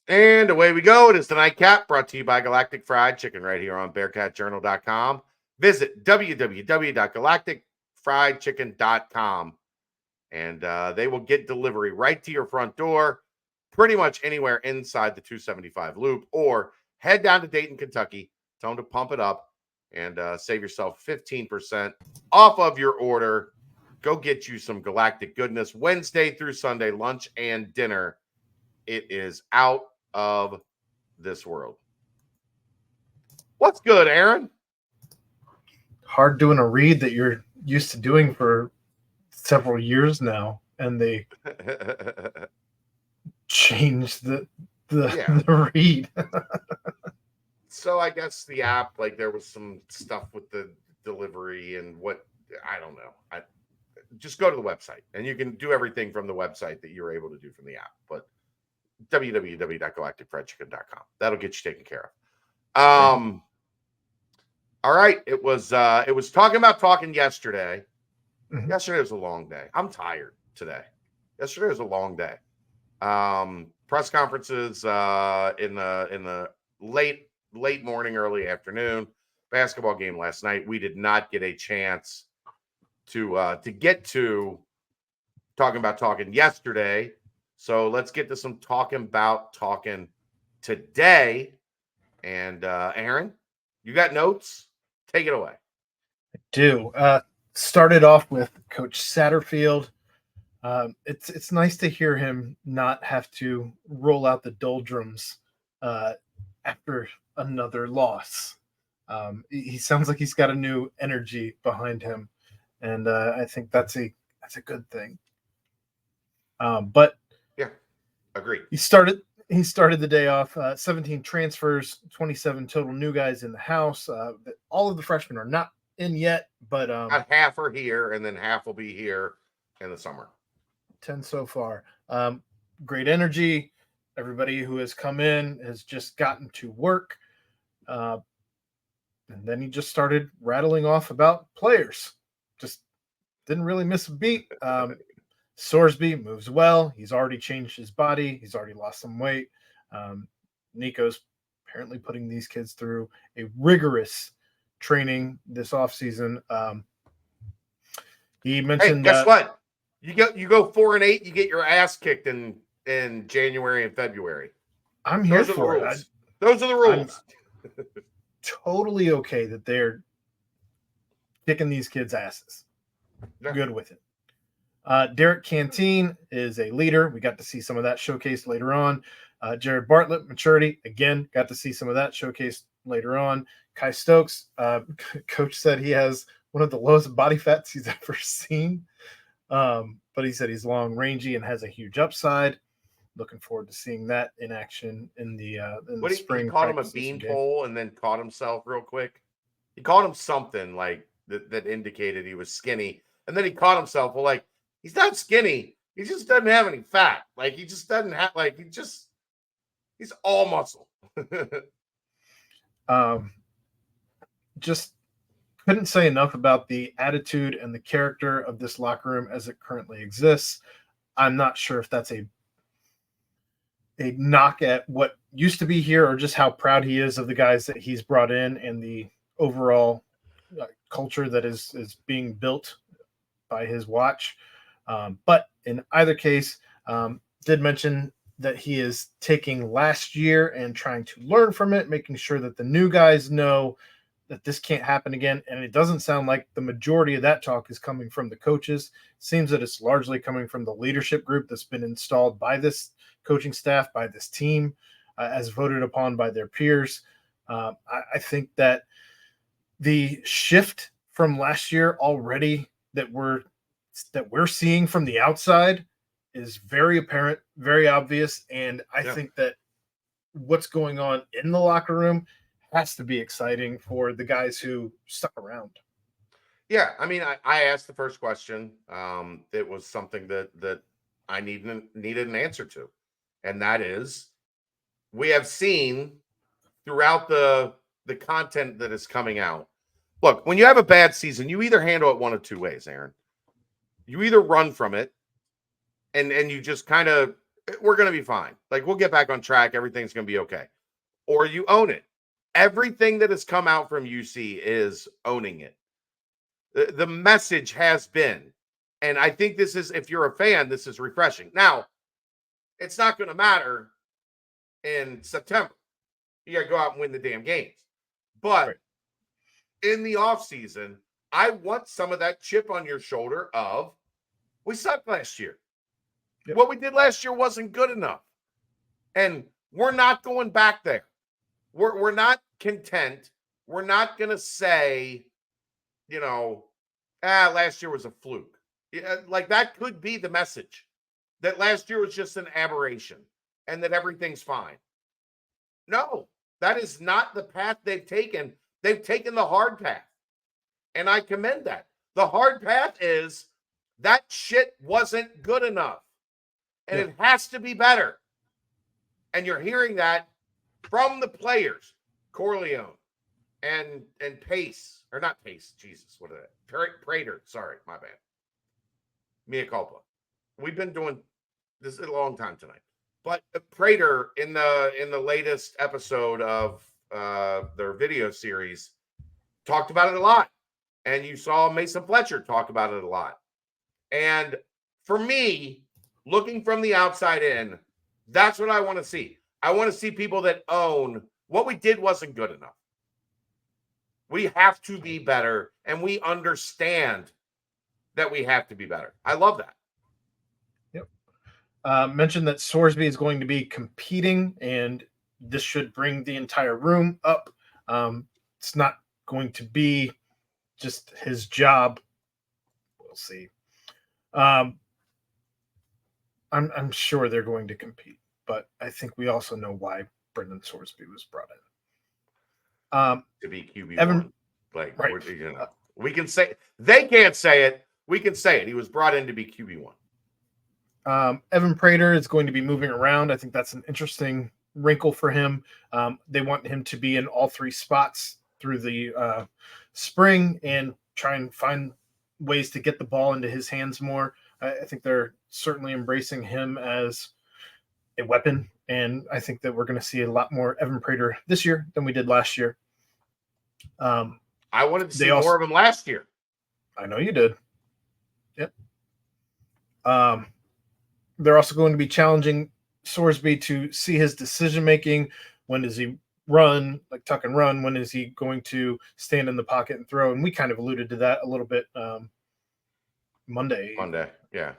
And away we go. It is the Nightcap, brought to you by Galactic Fried Chicken right here on BearcatJournal.com. Visit www.galacticfriedchicken.com and they will get delivery right to your front door, pretty much anywhere inside the 275 loop, or head down to Dayton, Kentucky. Tell them to pump it up and save yourself 15% off of your order. Go get you some Galactic goodness Wednesday through Sunday, lunch and dinner. It is out of this world. What's good, Aaron? Hard doing a read that you're used to doing for several years now, and they changed the the read. So I guess the app, like there was some stuff with the delivery and what I don't know. I just go to the website and you can do everything from the website that you're able to do from the app. But www.galacticfriedchicken.com. That'll get you taken care of. All right. It was talking about talking yesterday. Mm-hmm. Yesterday was a long day. I'm tired today. Yesterday was a long day. Press conferences in the late morning, early afternoon. Basketball game last night. We did not get a chance to get to talking about talking yesterday. So let's get to some talking today. And Aaron, you got notes? Take it away. I do. Started off with Coach Satterfield. It's nice to hear him not have to roll out the doldrums after another loss. He sounds like he's got a new energy behind him, and I think that's a good thing. But yeah, agree. He started the day off 17 transfers, 27 total new guys in the house. All of the freshmen are not in yet, but about half are here, and then half will be here in the summer. 10 so far. Great energy. Everybody who has come in has just gotten to work. And then he just started rattling off about players. Just didn't really miss a beat. Sorsby moves well. He's already changed his body. He's already lost some weight. Nico's apparently putting these kids through a rigorous training this offseason. He mentioned. Hey, guess what? You go 4-8. You get your ass kicked in January and February. I'm here for it. Those are the rules. I'm totally okay that they're kicking these kids' asses. Yeah. Good with it. Derek Canteen is a leader. We got to see some of that showcased later on. Jared Bartlett, maturity. Again, got to see some of that showcased later on. Kai Stokes, coach said he has one of the lowest body fats he's ever seen. But he said he's long, rangy, and has a huge upside. Looking forward to seeing that in action in the spring. He called him a beanpole and then caught himself real quick. He called him something like that indicated he was skinny. And then he caught himself. Well, like, he's not skinny. He just doesn't have any fat. Like, he just doesn't have, like, he's all muscle. Just couldn't say enough about the attitude and the character of this locker room as it currently exists. I'm not sure if that's a knock at what used to be here or just how proud he is of the guys that he's brought in and the overall culture that is being built by his watch. But in either case, did mention that he is taking last year and trying to learn from it, making sure that the new guys know that this can't happen again. And it doesn't sound like the majority of that talk is coming from the coaches. It seems that it's largely coming from the leadership group that's been installed by this coaching staff, by this team, as voted upon by their peers. I think that the shift from last year already that we're seeing from the outside is very apparent, very obvious. And I think that what's going on in the locker room has to be exciting for the guys who stuck around. Yeah. I mean, I asked the first question. It was something that I needed an answer to. And that is, we have seen throughout the content that is coming out. Look, when you have a bad season, you either handle it one of two ways, Aaron. You either run from it and you just kind of we're going to be fine. Like, we'll get back on track. Everything's going to be okay. Or you own it. Everything that has come out from UC is owning it. The message has been, and I think this is, if you're a fan, this is refreshing. Now, it's not going to matter in September. You got to go out and win the damn games. But in the offseason, I want some of that chip on your shoulder of, we sucked last year. Yep. What we did last year wasn't good enough. And we're not going back there. We're not content. We're not going to say, last year was a fluke. Yeah, like, that could be the message, that last year was just an aberration and that everything's fine. No, that is not the path they've taken. They've taken the hard path. And I commend that. The hard path is that shit wasn't good enough. And it has to be better. And you're hearing that from the players, Corleone and Pace, or not Pace, Jesus, what is that? Prater, sorry, my bad. Mea culpa. We've been doing this a long time tonight. But Prater, in the latest episode of their video series, talked about it a lot. And you saw Mason Fletcher talk about it a lot. And for me, looking from the outside in, that's what I want to see. I want to see people that own what we did wasn't good enough. We have to be better, and we understand that we have to be better. I love that. Yep. Mentioned that Sorsby is going to be competing, and this should bring the entire room up. It's not going to be just his job. We'll see. I'm sure they're going to compete, but I think we also know why Brendan Sorsby was brought in. To be QB1. Like, right. We can say, they can't say it. We can say it. He was brought in to be QB1. Evan Prater is going to be moving around. I think that's an interesting wrinkle for him. They want him to be in all three spots through the spring and try and find ways to get the ball into his hands more. I think they're certainly embracing him as a weapon, and I think that we're going to see a lot more Evan Prater this year than we did last year. I wanted to see more of him last year. I know you did. Yep. They're also going to be challenging Sorsby to see his decision-making. When does he run, like tuck and run? When is he going to stand in the pocket and throw? And we kind of alluded to that a little bit Monday, yeah.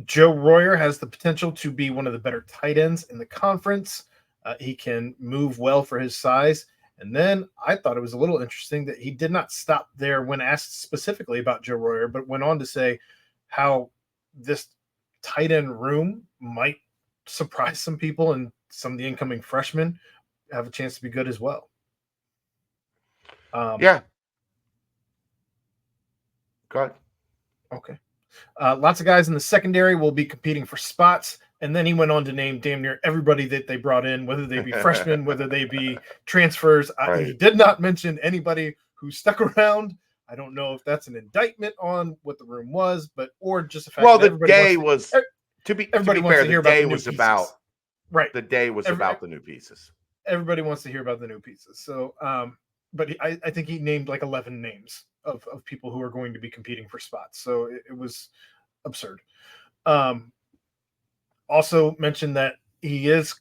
Joe Royer has the potential to be one of the better tight ends in the conference. He can move well for his size. And then I thought it was a little interesting that he did not stop there when asked specifically about Joe Royer, but went on to say how this tight end room might surprise some people, and some of the incoming freshmen have a chance to be good as well. Yeah. Go ahead. Okay. Lots of guys in the secondary will be competing for spots. And then he went on to name damn near everybody that they brought in, whether they be freshmen, whether they be transfers. Right. He did not mention anybody who stuck around. I don't know if that's an indictment on what the room was, or just the fact that everybody the day was to be fair, the day was about right. The day was about the new pieces. Everybody wants to hear about the new pieces. So, but I think he named like 11 names of people who are going to be competing for spots. So it was absurd. Also mentioned that he is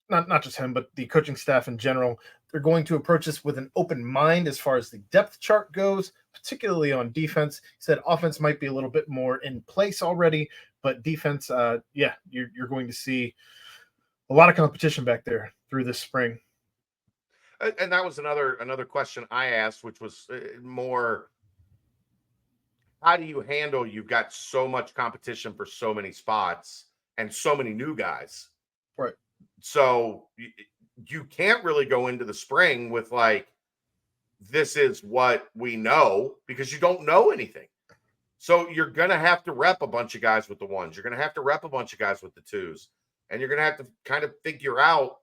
not just him, but the coaching staff in general. They're going to approach this with an open mind as far as the depth chart goes, particularly on defense. He said offense might be a little bit more in place already, but defense, you're going to see a lot of competition back there through this spring. And that was another question I asked, which was more, how do you handle, you've got so much competition for so many spots and so many new guys. Right. So you can't really go into the spring with like, this is what we know, because you don't know anything. So you're going to have to rep a bunch of guys with the ones. You're going to have to rep a bunch of guys with the twos. And you're going to have to kind of figure out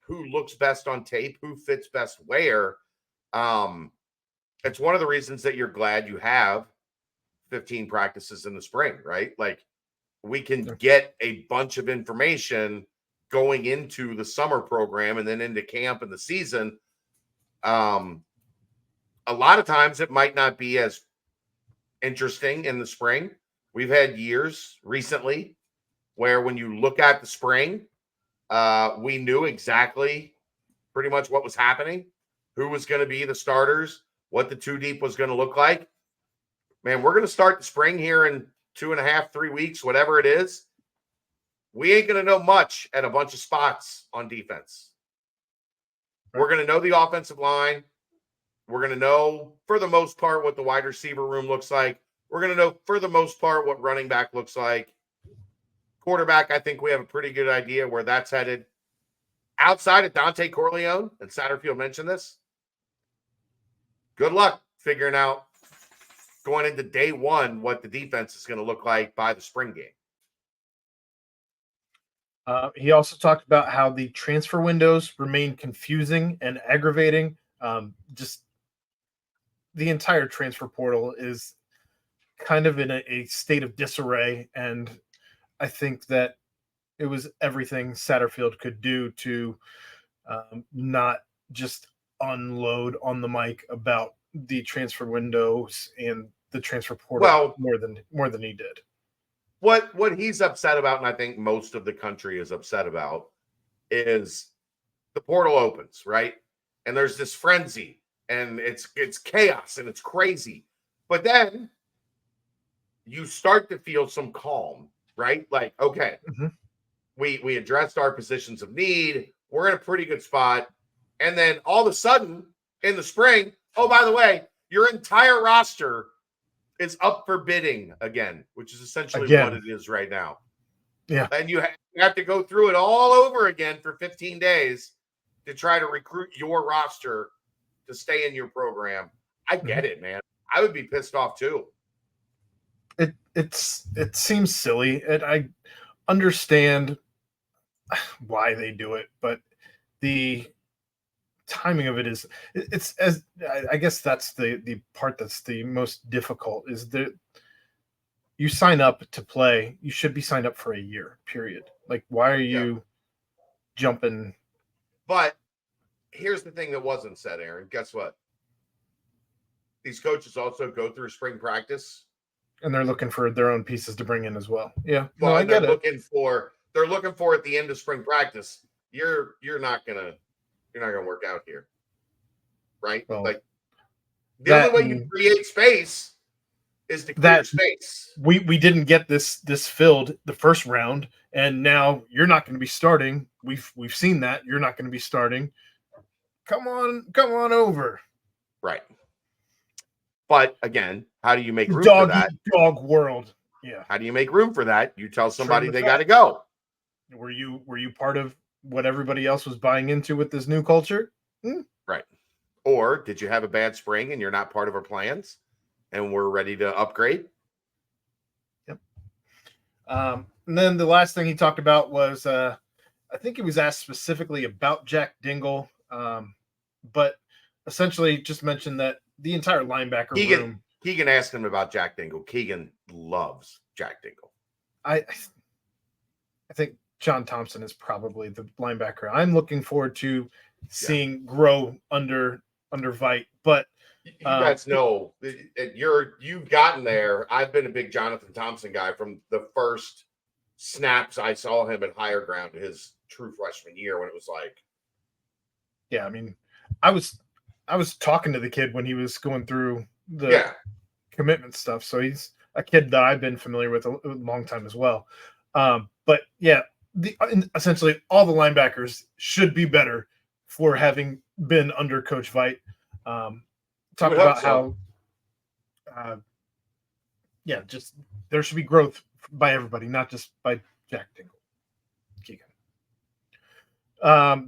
who looks best on tape, who fits best where. It's one of the reasons that you're glad you have 15 practices in the spring, right? Like we can get a bunch of information going into the summer program and then into camp and the season. A lot of times it might not be as interesting in the spring. We've had years recently where when you look at the spring, we knew exactly pretty much what was happening, who was going to be the starters, what the 2 deep was going to look like. Man, we're going to start the spring here in 2.5, 3 weeks, whatever it is. We ain't going to know much at a bunch of spots on defense. We're going to know the offensive line. We're going to know, for the most part, what the wide receiver room looks like. We're going to know, for the most part, what running back looks like. Quarterback, I think we have a pretty good idea where that's headed. Outside of Dante Corleone, and Satterfield mentioned this, good luck figuring out going into day one what the defense is going to look like by the spring game. He also talked about how the transfer windows remain confusing and aggravating. Just the entire transfer portal is kind of in a state of disarray, and I think that it was everything Satterfield could do to not just unload on the mic about the transfer windows and the transfer portal more than he did. What he's upset about, and I think most of the country is upset about, is the portal opens, right? And there's this frenzy, and it's chaos, and it's crazy. But then you start to feel some calm, right? Like, okay, we addressed our positions of need. We're in a pretty good spot. And then all of a sudden, in the spring, oh, by the way, your entire roster is up for bidding again, which is essentially what it is right now. Yeah. And you have to go through it all over again for 15 days to try to recruit your roster to stay in your program. I get it, man. I would be pissed off too. It seems silly, and I understand why they do it, but the timing of it is it's as I guess that's the part that's the most difficult is that you sign up to play, you should be signed up for a year, period. Like, why are you jumping? But here's the thing that wasn't said, Aaron. Guess what? These coaches also go through spring practice, and they're looking for their own pieces to bring in as well. Yeah, well, I get it. They're looking for at the end of spring practice. You're not gonna work out here, right? Well, like the only way you create space is to clear space. We didn't get this filled the first round, and now you're not going to be starting. We've seen that you're not going to be starting. Come on over. Right. But again, how do you make room for that? Dog world. Yeah. How do you make room for that? You tell somebody they got to go. Were you part of what everybody else was buying into with this new culture? Right. Or did you have a bad spring and you're not part of our plans and we're ready to upgrade? Yep. And then the last thing he talked about was, I think he was asked specifically about Jack Dingle, but essentially just mentioned that the entire linebacker room. Keegan asked him about Jack Dingle. Keegan loves Jack Dingle. I think John Thompson is probably the linebacker I'm looking forward to seeing grow under Vite. But you guys know you've gotten there. I've been a big Jonathan Thompson guy from the first snaps I saw him at Higher Ground his true freshman year when it was like. Yeah, I mean, I was talking to the kid when he was going through the commitment stuff. So he's a kid that I've been familiar with a long time as well. But yeah, essentially all the linebackers should be better for having been under Coach Vite. Talk about how, just there should be growth by everybody, not just by Jack Dingle. Keegan.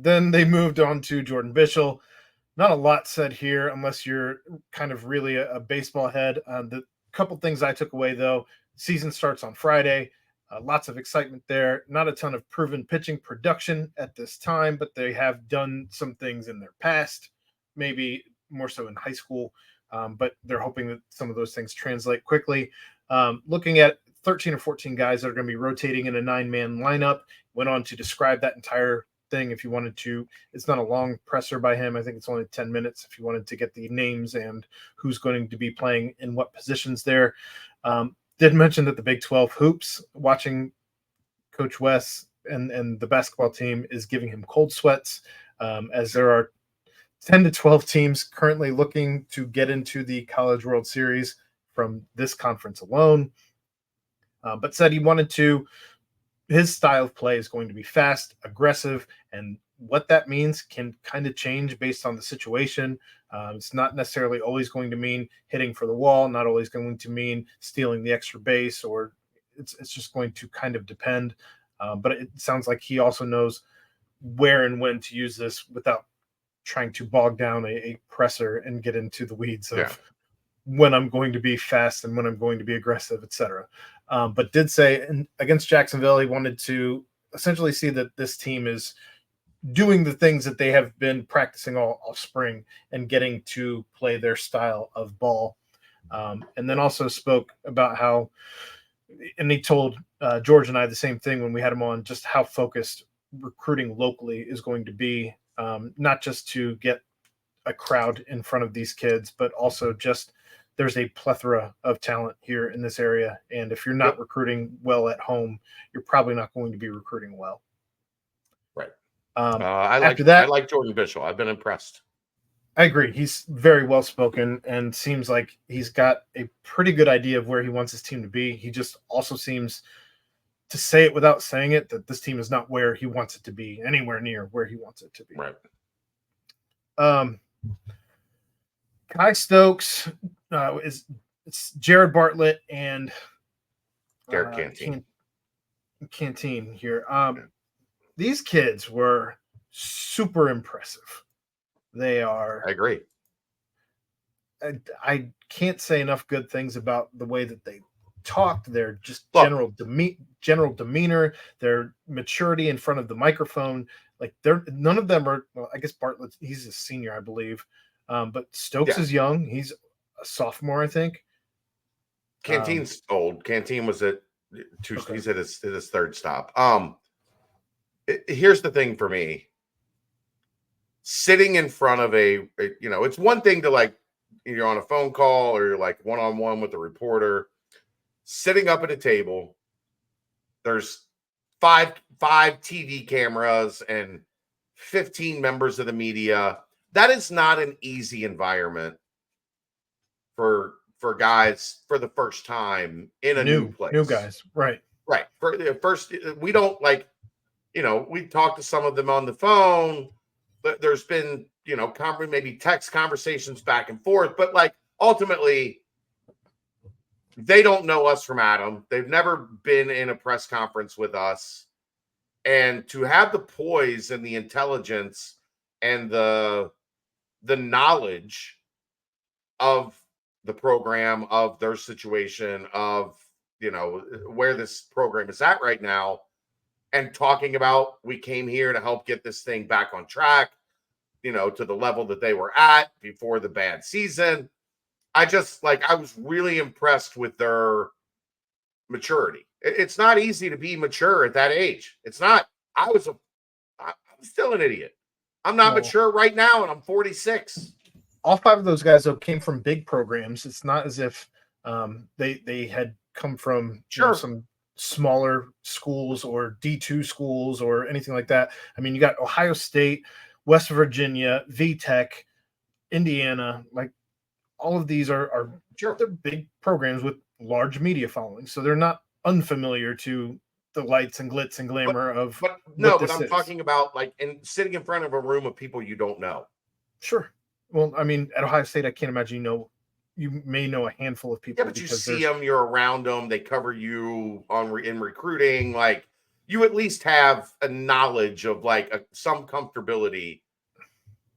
Then they moved on to Jordan Bishel. Not a lot said here, unless you're kind of really a baseball head. The couple things I took away, though, season starts on Friday. Lots of excitement there. Not a ton of proven pitching production at this time, but they have done some things in their past, maybe more so in high school. But they're hoping that some of those things translate quickly. Looking at 13 or 14 guys that are going to be rotating in a 9-man lineup, went on to describe that entire thing. If you wanted to, it's not a long presser by him. I think it's only 10 minutes if you wanted to get the names and who's going to be playing in what positions there. Did mention that the Big 12 hoops, watching Coach Wes and the basketball team, is giving him cold sweats, as there are 10 to 12 teams currently looking to get into the College World Series from this conference alone. But said he wanted to, his style of play is going to be fast, aggressive, and what that means can kind of change based on the situation. It's not necessarily always going to mean hitting for the wall, not always going to mean stealing the extra base, or it's just going to kind of depend. But it sounds like he also knows where and when to use this without trying to bog down a presser and get into the weeds of when I'm going to be fast and when I'm going to be aggressive, etc. But did say against Jacksonville, he wanted to essentially see that this team is doing the things that they have been practicing all spring and getting to play their style of ball. And then also spoke about how, and he told George and I the same thing when we had him on, just how focused recruiting locally is going to be, not just to get a crowd in front of these kids, but also just there's a plethora of talent here in this area. And if you're not recruiting well at home, you're probably not going to be recruiting well. Right. I like Jordan Bishop. I've been impressed. I agree. He's very well spoken and seems like he's got a pretty good idea of where he wants his team to be. He just also seems to say it without saying it, that this team is not where he wants it to be, anywhere near where he wants it to be. Right. Kai Stokes, it's Jared Bartlett and Derek Canteen here. These kids were super impressive. They are. I agree. I can't say enough good things about the way that they talked. Their just general demeanor, their maturity in front of the microphone. Like none of them are. Well, I guess Bartlett, he's a senior, I believe. But Stokes is young. He's a sophomore, I think. Canteen's old. Canteen was at two. Okay. He's at his third stop. Here's the thing for me. Sitting in front of it's one thing to, like, you're on a phone call or you're like one-on-one with a reporter. Sitting up at a table, there's five TV cameras and 15 members of the media. That is not an easy environment for guys for the first time in a new place. New guys, right. For the first, we don't we talked to some of them on the phone. There's been, maybe text conversations back and forth, but like ultimately they don't know us from Adam. They've never been in a press conference with us. And to have the poise and the intelligence and the knowledge of the program, of their situation, of, where this program is at right now, and talking about, we came here to help get this thing back on track, to the level that they were at before the bad season. I was really impressed with their maturity. It's not easy to be mature at that age. It's not. I'm still an idiot. I'm not mature right now, and I'm 46. All 5 of those guys, though, came from big programs. It's not as if they had come from some smaller schools or D2 schools or anything like that. I mean, you got Ohio State, West Virginia, VTech, Indiana. Like, all of these are they're big programs with large media followings, so they're not unfamiliar to the lights and glitz and glamour of. But I'm talking about, like, sitting in front of a room of people you don't know. Sure. Well, I mean, at Ohio State, I can't imagine you may know a handful of people. Yeah, but you see them, you're around them, they cover you in recruiting. Like, you at least have a knowledge of some comfortability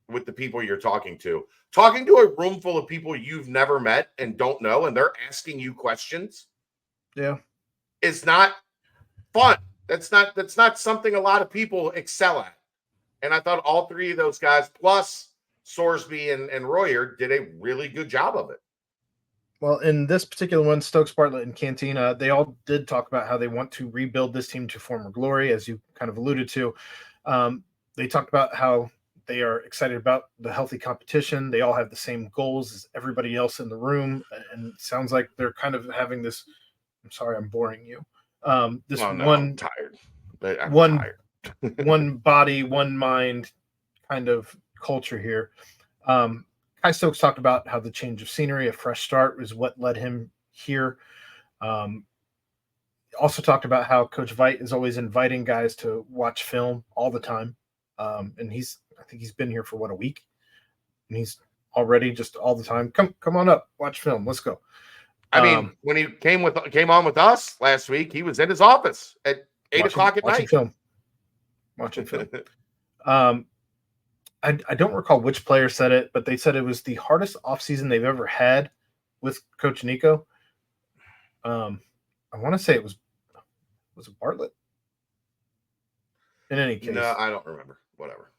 with the people you're talking to. Talking to a room full of people you've never met and don't know, and they're asking you questions. Yeah, is not fun. That's not something a lot of people excel at. And I thought all 3 of those guys, plus Sorsby and Royer, did a really good job of it. Well, in this particular one, Stokes, Bartlett, and Cantina, they all did talk about how they want to rebuild this team to former glory, as you kind of alluded to. They talked about how they are excited about the healthy competition. They all have the same goals as everybody else in the room, and it sounds like they're kind of having this. I'm sorry, I'm boring you. This Oh no, I'm one, tired. I'm one, tired. one body, one mind kind of culture here. Kai Stokes talked about how the change of scenery, a fresh start, is what led him here. Um, also talked about how Coach Veit is always inviting guys to watch film all the time, and I think he's been here for what, a week, and he's already just all the time. Come on up, watch film. Let's go. I mean, when he came on with us last week, he was in his office at 8:00 at night. Watching film. I don't recall which player said it, but they said it was the hardest offseason they've ever had with Coach Nico. I want to say it was it Bartlett? In any case. No, I don't remember. Whatever.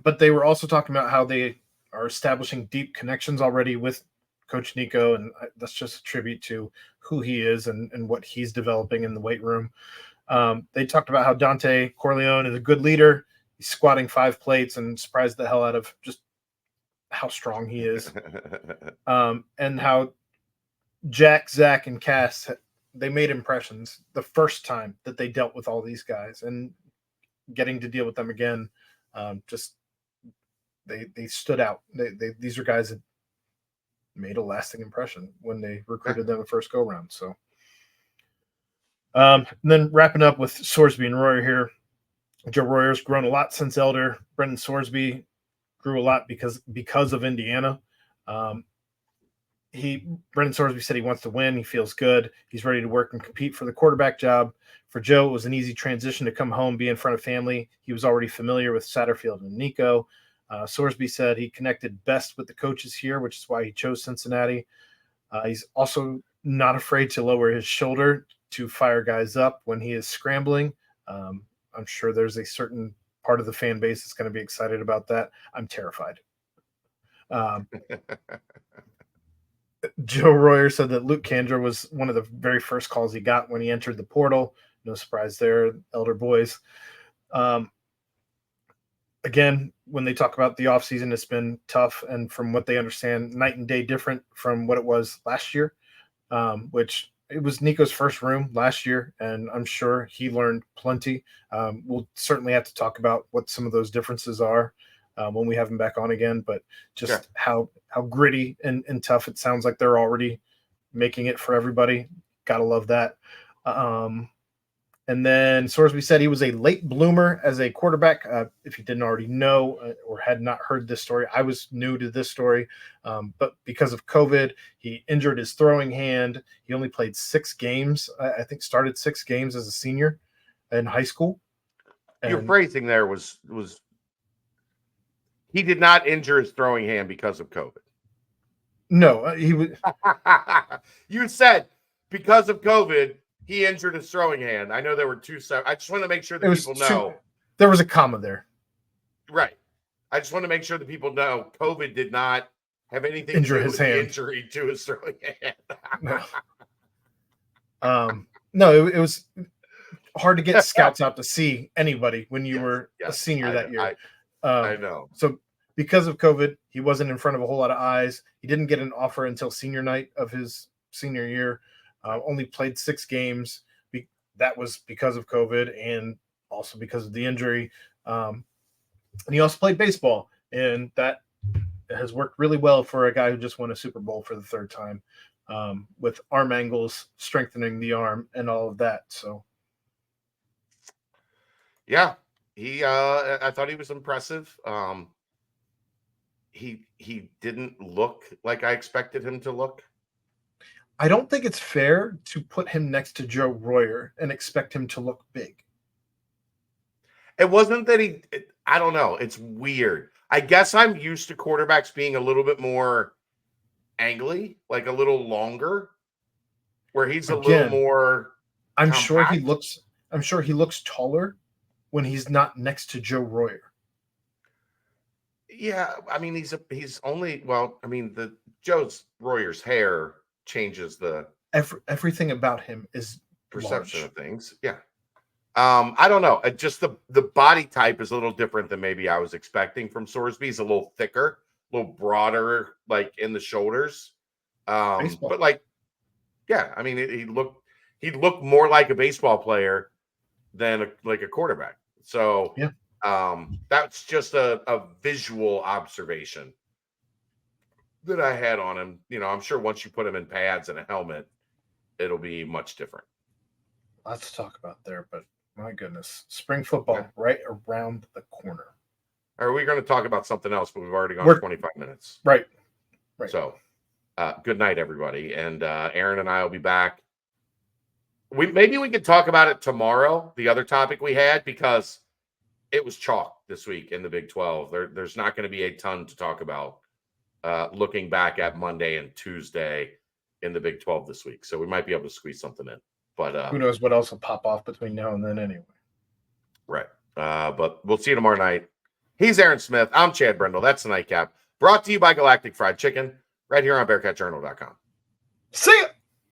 But they were also talking about how they are establishing deep connections already with Coach Nico, and that's just a tribute to who he is and what he's developing in the weight room. They talked about how Dante Corleone is a good leader. He's squatting 5 plates and surprised the hell out of just how strong he is. And how Jack, Zach, and Cass, they made impressions the first time that they dealt with all these guys, and getting to deal with them again, just they stood out. These are guys that made a lasting impression when they recruited them the first go round. So, and then wrapping up with Sorsby and Royer here. Joe Royer's grown a lot since Elder. Brendan Sorsby grew a lot because of Indiana. Brendan Sorsby said he wants to win. He feels good. He's ready to work and compete for the quarterback job. For Joe, it was an easy transition to come home, be in front of family. He was already familiar with Satterfield and Nico. Sorsby said he connected best with the coaches here, which is why he chose Cincinnati. He's also not afraid to lower his shoulder to fire guys up when he is scrambling. I'm sure there's a certain part of the fan base that's going to be excited about that. I'm terrified. Joe Royer said that Luke Kandra was one of the very first calls he got when he entered the portal. No surprise there, elder boys. Again, when they talk about the offseason, it's been tough. And from what they understand, night and day different from what it was last year, which it was Nico's first room last year, and I'm sure he learned plenty. We'll certainly have to talk about what some of those differences are when we have him back on again, but just how gritty and tough it sounds like they're already making it for everybody. Gotta love that. And then Sorsby said he was a late bloomer as a quarterback. If you didn't already know or had not heard this story, I was new to this story. But because of COVID, he injured his throwing hand. He only played 6 games. I think started 6 games as a senior in high school. Your phrasing there was he did not injure his throwing hand because of COVID. No, he was. You said because of COVID, he injured his throwing hand. I know there were 2 separate. I just want to make sure that people know. There was a comma there. Right. I just want to make sure that people know COVID did not have anything Injure to do his with hand. the injury to his throwing hand. No, it was hard to get scouts out to see anybody when you were a senior that year. I know. So because of COVID, he wasn't in front of a whole lot of eyes. He didn't get an offer until senior night of his senior year. Only played 6 games. That was because of COVID and also because of the injury. And he also played baseball, and that has worked really well for a guy who just won a Super Bowl for the 3rd time, with arm angles, strengthening the arm, and all of that. So, yeah, I thought he was impressive. He didn't look like I expected him to look. I don't think it's fair to put him next to Joe Royer and expect him to look big. It wasn't that I don't know. It's weird. I guess I'm used to quarterbacks being a little bit more angly, like a little longer, where he's a little more I'm sure he looks taller when he's not next to Joe Royer. Yeah, I mean he's only, well, I mean Joe's Royer's hair changes the everything about him is perception large. of things. Yeah. I don't know. Just the body type is a little different than maybe I was expecting from Sorsby. He's a little thicker, a little broader, like in the shoulders. But like, yeah, I mean, he looked more like a baseball player than a quarterback. So yeah, that's just a visual observation that I had on him. You know, I'm sure once you put him in pads and a helmet, it'll be much different. Lots to talk about there, but my goodness, spring football right around the corner. Are we going to talk about something else? But we've already gone 25 minutes. Right. So, good night, everybody. And Aaron and I will be back. Maybe we could talk about it tomorrow. The other topic we had, because it was chalk this week in the Big 12. There's not going to be a ton to talk about. Looking back at Monday and Tuesday in the Big 12 this week, so we might be able to squeeze something in. But who knows what else will pop off between now and then anyway. Right. But we'll see you tomorrow night. He's Aaron Smith. I'm Chad Brendel. That's the Nightcap. Brought to you by Galactic Fried Chicken right here on BearcatJournal.com. See ya!